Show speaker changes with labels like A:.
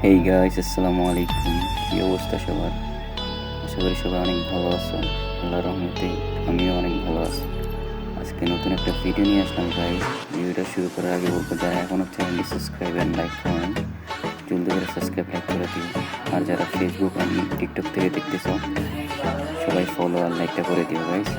A: Hey guys, আসসালামু আলাইকুম। কী অবস্থা সবার? আশা করি সবাই অনেক ভালো আছো। আল্লাহর রহমতে আমিও অনেক ভালো আছি। আজকে নতুন একটা ভিডিও নিয়ে আসলাম গাইস। ভিডিওটা শুরু করার আগে বলবো, যারা এখনও চ্যানেলটি সাবস্ক্রাইব অ্যান্ড লাইক করেন, জলদি করে সাবস্ক্রাইব লাইক করে দিও। আর যারা ফেসবুক আর টিকটক থেকে দেখতেছো, সবাই ফলো আর লাইকটা করে দিও গাইস।